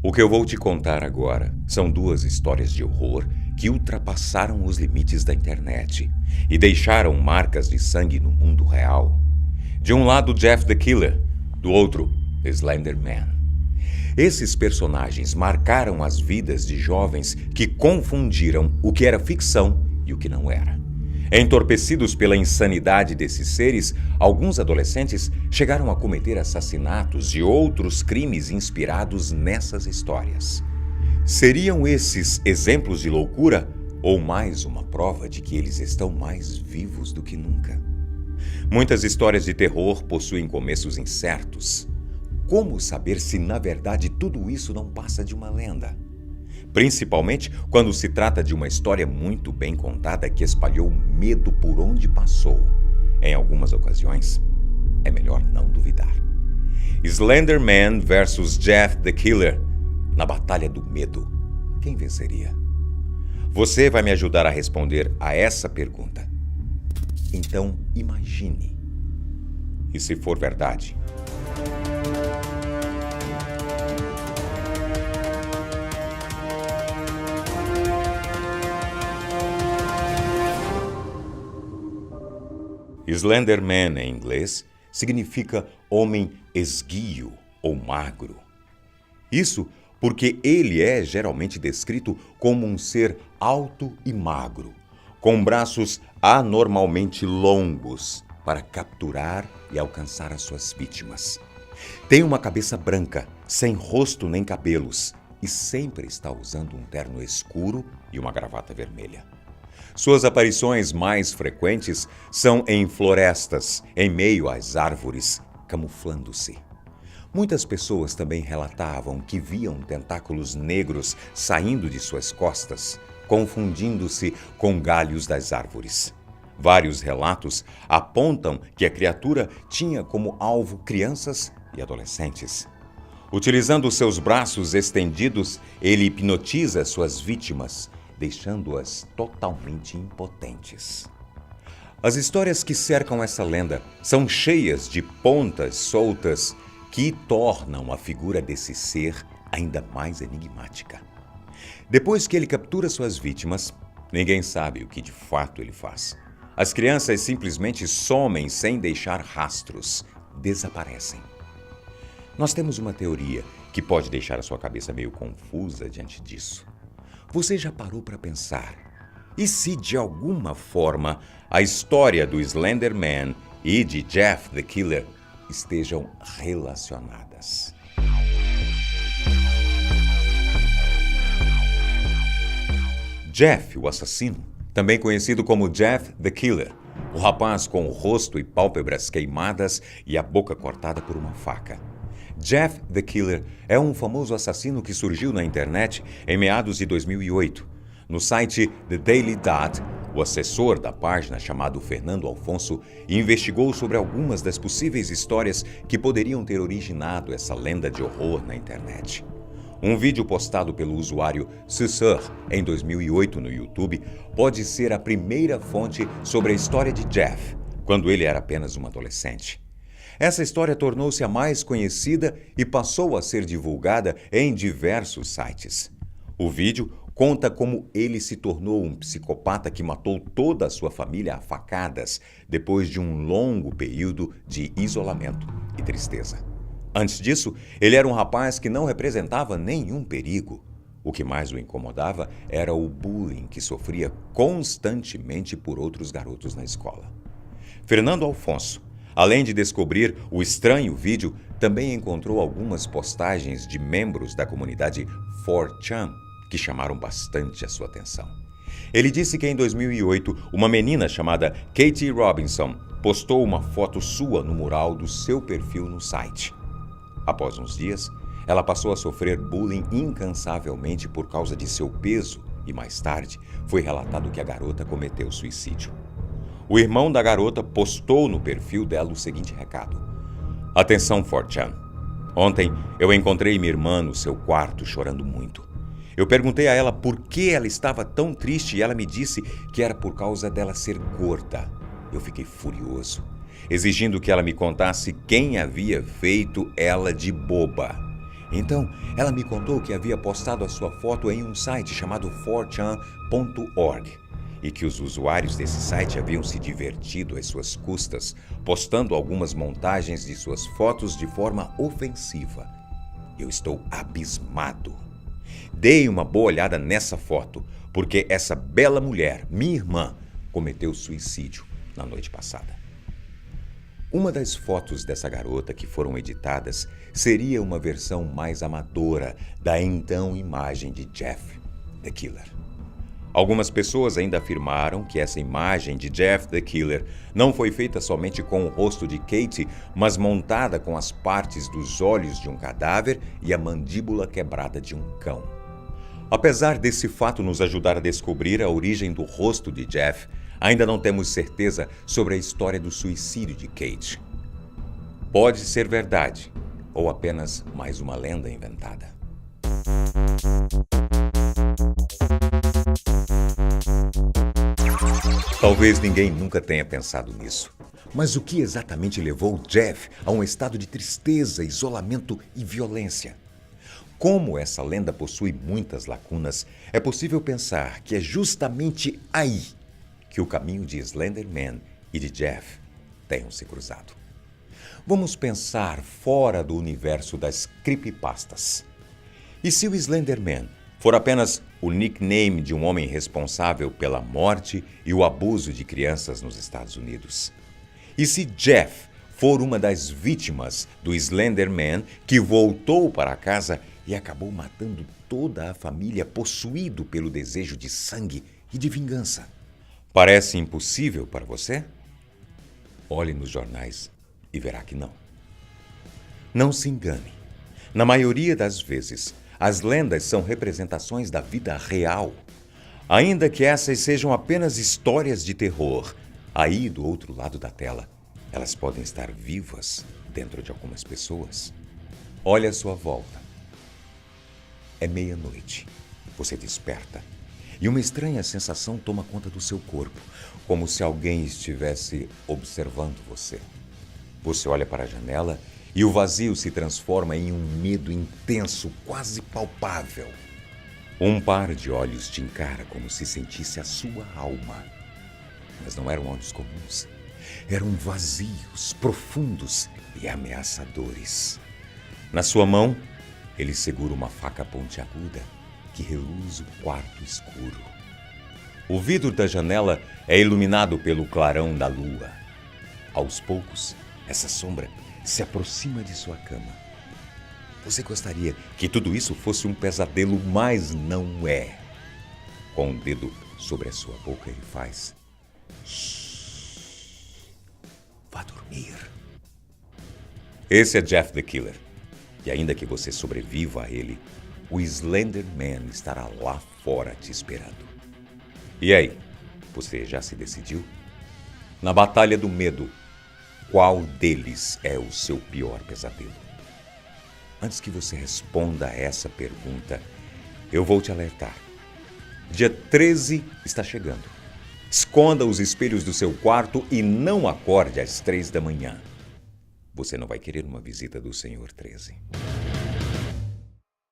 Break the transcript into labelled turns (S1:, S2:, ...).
S1: O que eu vou te contar agora são duas histórias de horror que ultrapassaram os limites da internet e deixaram marcas de sangue no mundo real. De um lado, Jeff the Killer, do outro, Slender Man. Esses personagens marcaram as vidas de jovens que confundiram o que era ficção e o que não era. Entorpecidos pela insanidade desses seres, alguns adolescentes chegaram a cometer assassinatos e outros crimes inspirados nessas histórias. Seriam esses exemplos de loucura ou mais uma prova de que eles estão mais vivos do que nunca? Muitas histórias de terror possuem começos incertos. Como saber se, na verdade, tudo isso não passa de uma lenda? Principalmente quando se trata de uma história muito bem contada que espalhou medo por onde passou. Em algumas ocasiões, é melhor não duvidar. Slender Man vs Jeff the Killer. Na batalha do medo, quem venceria? Você vai me ajudar a responder a essa pergunta. Então, imagine. E se for verdade? Slender Man, em inglês, significa homem esguio ou magro. Isso porque ele é geralmente descrito como um ser alto e magro, com braços anormalmente longos para capturar e alcançar as suas vítimas. Tem uma cabeça branca, sem rosto nem cabelos, e sempre está usando um terno escuro e uma gravata vermelha. Suas aparições mais frequentes são em florestas, em meio às árvores, camuflando-se. Muitas pessoas também relatavam que viam tentáculos negros saindo de suas costas, confundindo-se com galhos das árvores. Vários relatos apontam que a criatura tinha como alvo crianças e adolescentes. Utilizando seus braços estendidos, ele hipnotiza suas vítimas, deixando-as totalmente impotentes. As histórias que cercam essa lenda são cheias de pontas soltas que tornam a figura desse ser ainda mais enigmática. Depois que ele captura suas vítimas, ninguém sabe o que de fato ele faz. As crianças simplesmente somem sem deixar rastros, desaparecem. Nós temos uma teoria que pode deixar a sua cabeça meio confusa diante disso. Você já parou para pensar? E se, de alguma forma, a história do Slender Man e de Jeff the Killer estejam relacionadas? Jeff, o assassino, também conhecido como Jeff the Killer, o rapaz com o rosto e pálpebras queimadas e a boca cortada por uma faca. Jeff the Killer é um famoso assassino que surgiu na internet em meados de 2008. No site The Daily Dot, o assessor da página, chamado Fernando Alfonso, investigou sobre algumas das possíveis histórias que poderiam ter originado essa lenda de horror na internet. Um vídeo postado pelo usuário Susur em 2008 no YouTube pode ser a primeira fonte sobre a história de Jeff, quando ele era apenas um adolescente. Essa história tornou-se a mais conhecida e passou a ser divulgada em diversos sites. O vídeo conta como ele se tornou um psicopata que matou toda a sua família a facadas depois de um longo período de isolamento e tristeza. Antes disso, ele era um rapaz que não representava nenhum perigo. O que mais o incomodava era o bullying que sofria constantemente por outros garotos na escola. Fernando Alfonso, além de descobrir o estranho vídeo, também encontrou algumas postagens de membros da comunidade 4chan que chamaram bastante a sua atenção. Ele disse que em 2008, uma menina chamada Katie Robinson postou uma foto sua no mural do seu perfil no site. Após uns dias, ela passou a sofrer bullying incansavelmente por causa de seu peso e mais tarde foi relatado que a garota cometeu suicídio. O irmão da garota postou no perfil dela o seguinte recado: Atenção, 4chan. Ontem eu encontrei minha irmã no seu quarto chorando muito. Eu perguntei a ela por que ela estava tão triste e ela me disse que era por causa dela ser gorda. Eu fiquei furioso, exigindo que ela me contasse quem havia feito ela de boba. Então, ela me contou que havia postado a sua foto em um site chamado 4chan.org e que os usuários desse site haviam se divertido às suas custas, postando algumas montagens de suas fotos de forma ofensiva. Eu estou abismado. Dei uma boa olhada nessa foto, porque essa bela mulher, minha irmã, cometeu suicídio na noite passada. Uma das fotos dessa garota que foram editadas seria uma versão mais amadora da então imagem de Jeff the Killer. Algumas pessoas ainda afirmaram que essa imagem de Jeff the Killer não foi feita somente com o rosto de Katie, mas montada com as partes dos olhos de um cadáver e a mandíbula quebrada de um cão. Apesar desse fato nos ajudar a descobrir a origem do rosto de Jeff, ainda não temos certeza sobre a história do suicídio de Kate. Pode ser verdade, ou apenas mais uma lenda inventada. Talvez ninguém nunca tenha pensado nisso. Mas o que exatamente levou Jeff a um estado de tristeza, isolamento e violência? Como essa lenda possui muitas lacunas, é possível pensar que é justamente aí que o caminho de Slender Man e de Jeff tenham se cruzado. Vamos pensar fora do universo das creepypastas. E se o Slender Man for apenas o nickname de um homem responsável pela morte e o abuso de crianças nos Estados Unidos? E se Jeff for uma das vítimas do Slender Man que voltou para casa e acabou matando toda a família, possuído pelo desejo de sangue e de vingança? Parece impossível para você? Olhe nos jornais e verá que não. Não se engane. Na maioria das vezes, as lendas são representações da vida real. Ainda que essas sejam apenas histórias de terror, aí do outro lado da tela, elas podem estar vivas dentro de algumas pessoas. Olhe à sua volta. É meia-noite. Você desperta e uma estranha sensação toma conta do seu corpo, como se alguém estivesse observando você. Você olha para a janela e o vazio se transforma em um medo intenso, quase palpável. Um par de olhos te encara como se sentisse a sua alma. Mas não eram olhos comuns. Eram vazios, profundos e ameaçadores. Na sua mão, ele segura uma faca pontiaguda que reluz o quarto escuro. O vidro da janela é iluminado pelo clarão da lua. Aos poucos, essa sombra se aproxima de sua cama. Você gostaria que tudo isso fosse um pesadelo, mas não é. Com um dedo sobre a sua boca, ele faz: "Shhh, vá dormir." Esse é Jeff the Killer. E ainda que você sobreviva a ele, o Slender Man estará lá fora te esperando. E aí, você já se decidiu? Na batalha do medo, qual deles é o seu pior pesadelo? Antes que você responda a essa pergunta, eu vou te alertar. Dia 13 está chegando. Esconda os espelhos do seu quarto e não acorde às 3 da manhã. Você não vai querer uma visita do Senhor 13.